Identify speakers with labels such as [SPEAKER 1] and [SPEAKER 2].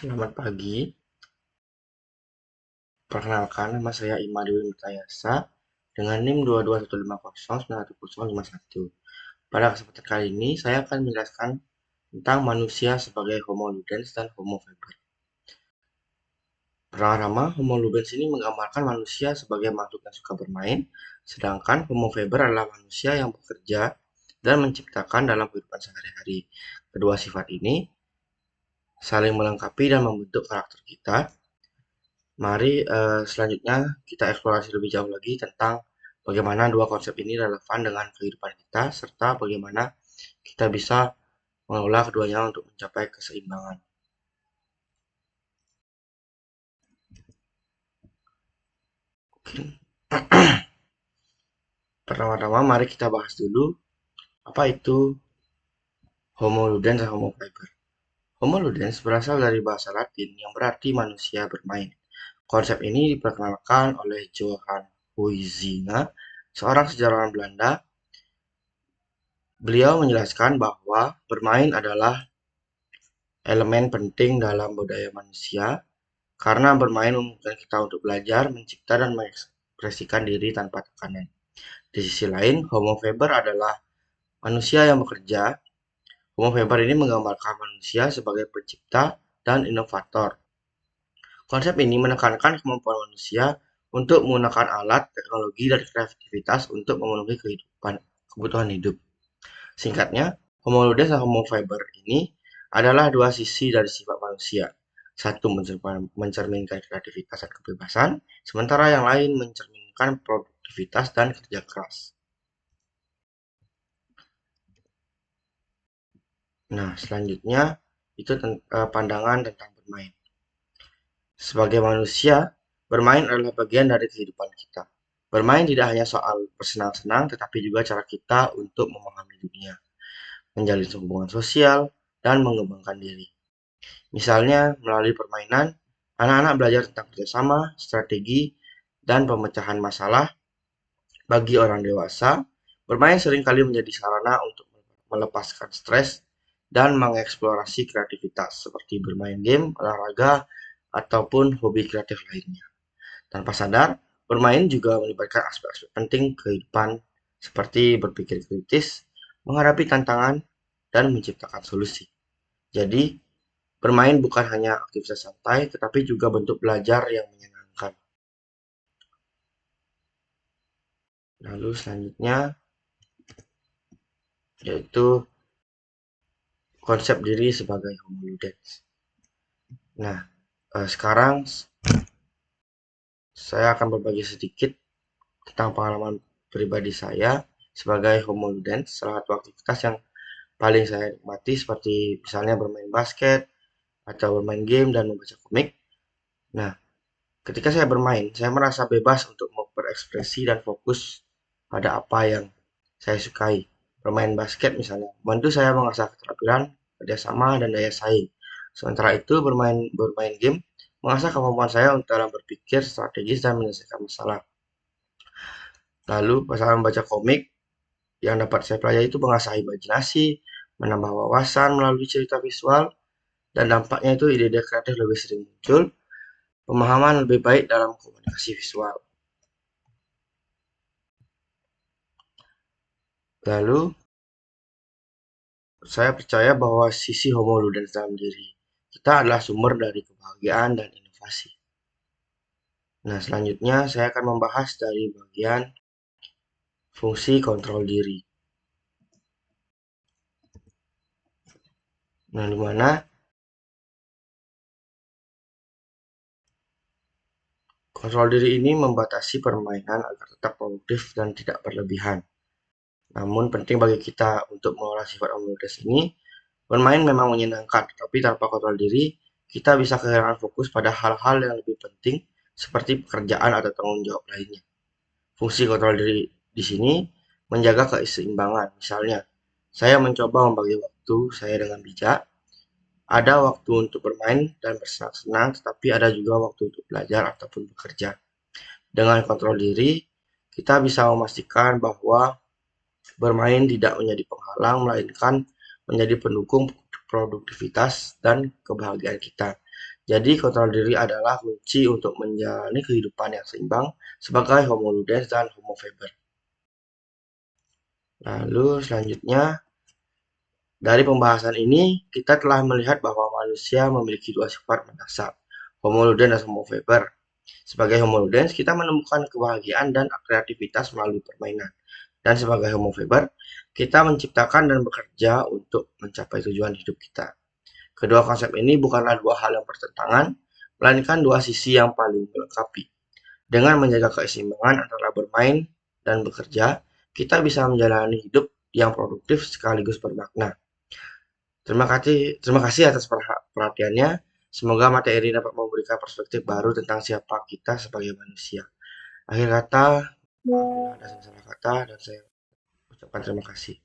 [SPEAKER 1] Selamat pagi, perkenalkan nama saya Imadul Mutayasa dengan NIM 221509151. Pada kesempatan kali ini, saya akan menjelaskan tentang manusia sebagai Homo ludens dan Homo faber. Pertama-tama, Homo ludens ini menggambarkan manusia sebagai makhluk yang suka bermain, sedangkan Homo faber adalah manusia yang bekerja dan menciptakan dalam kehidupan sehari-hari. Kedua sifat ini saling melengkapi dan membentuk karakter kita. Mari selanjutnya kita eksplorasi lebih jauh lagi tentang bagaimana dua konsep ini relevan dengan kehidupan kita, serta bagaimana kita bisa mengelola keduanya untuk mencapai keseimbangan. Pertama-tama mari kita bahas dulu apa itu Homo ludens dan Homo faber. Homo ludens berasal dari bahasa Latin yang berarti manusia bermain. Konsep ini diperkenalkan oleh Johan Huizinga, seorang sejarawan Belanda. Beliau menjelaskan bahwa bermain adalah elemen penting dalam budaya manusia karena bermain memungkinkan kita untuk belajar, mencipta, dan mengekspresikan diri tanpa tekanan. Di sisi lain, Homo faber adalah manusia yang bekerja. Homo faber ini menggambarkan manusia sebagai pencipta dan inovator. Konsep ini menekankan kemampuan manusia untuk menggunakan alat, teknologi, dan kreativitas untuk memenuhi kebutuhan hidup. Singkatnya, Homo ludens dan Homo faber ini adalah dua sisi dari sifat manusia. Satu mencerminkan kreativitas dan kebebasan, sementara yang lain mencerminkan produktivitas dan kerja keras. Nah, selanjutnya itu pandangan tentang bermain. Sebagai manusia, bermain adalah bagian dari kehidupan kita. Bermain tidak hanya soal bersenang-senang, tetapi juga cara kita untuk memahami dunia, menjalin hubungan sosial, dan mengembangkan diri. Misalnya, melalui permainan, anak-anak belajar tentang kerjasama, strategi, dan pemecahan masalah. Bagi orang dewasa, bermain seringkali menjadi sarana untuk melepaskan stres dan mengeksplorasi kreativitas, seperti bermain game, olahraga, ataupun hobi kreatif lainnya. Tanpa sadar, bermain juga melibatkan aspek-aspek penting kehidupan, seperti berpikir kritis, menghadapi tantangan, dan menciptakan solusi. Jadi, bermain bukan hanya aktivitas santai, tetapi juga bentuk belajar yang menyenangkan. Lalu selanjutnya, yaitu konsep diri sebagai Homo ludens. Nah, sekarang saya akan berbagi sedikit tentang pengalaman pribadi saya sebagai Homo ludens. Salah satu aktivitas yang paling saya nikmati seperti misalnya bermain basket, atau bermain game dan membaca komik. Nah, ketika saya bermain, saya merasa bebas untuk berekspresi dan fokus pada apa yang saya sukai. Bermain basket misalnya, membantu saya mengasah keterampilan, kerjasama, dan daya saing. Sementara itu, bermain game mengasah kemampuan saya untuk dalam berpikir strategis dan menyelesaikan masalah. Lalu, pasangan membaca komik yang dapat saya pelajari itu mengasah imajinasi, menambah wawasan melalui cerita visual, dan dampaknya itu ide-ide kreatif lebih sering muncul, pemahaman lebih baik dalam komunikasi visual. Lalu, saya percaya bahwa sisi Homo ludens dalam diri kita adalah sumber dari kebahagiaan dan inovasi. Nah, selanjutnya saya akan membahas dari bagian fungsi kontrol diri. Nah, di mana kontrol diri ini membatasi permainan agar tetap produktif dan tidak berlebihan. Namun penting bagi kita untuk mengolah sifat Homo ludens ini, bermain memang menyenangkan, tapi tanpa kontrol diri, kita bisa kehilangan fokus pada hal-hal yang lebih penting seperti pekerjaan atau tanggung jawab lainnya. Fungsi kontrol diri di sini menjaga keseimbangan. Misalnya, saya mencoba membagi waktu saya dengan bijak. Ada waktu untuk bermain dan bersenang-senang, tetapi ada juga waktu untuk belajar ataupun bekerja. Dengan kontrol diri, kita bisa memastikan bahwa bermain tidak menjadi penghalang, melainkan menjadi pendukung produktivitas dan kebahagiaan kita. Jadi kontrol diri adalah kunci untuk menjalani kehidupan yang seimbang sebagai Homo ludens dan Homo faber. Lalu selanjutnya, dari pembahasan ini kita telah melihat bahwa manusia memiliki dua sifat mendasar, Homo ludens dan Homo faber. Sebagai Homo ludens, kita menemukan kebahagiaan dan kreativitas melalui permainan. Dan sebagai Homo faber, kita menciptakan dan bekerja untuk mencapai tujuan hidup kita. Kedua konsep ini bukanlah dua hal yang bertentangan, melainkan dua sisi yang paling melengkapi. Dengan menjaga keseimbangan antara bermain dan bekerja, kita bisa menjalani hidup yang produktif sekaligus bermakna. Terima kasih atas perhatiannya. Semoga materi dapat memberikan perspektif baru tentang siapa kita sebagai manusia. Akhir kata, maaf bila ada salah kata dan saya ucapkan terima kasih.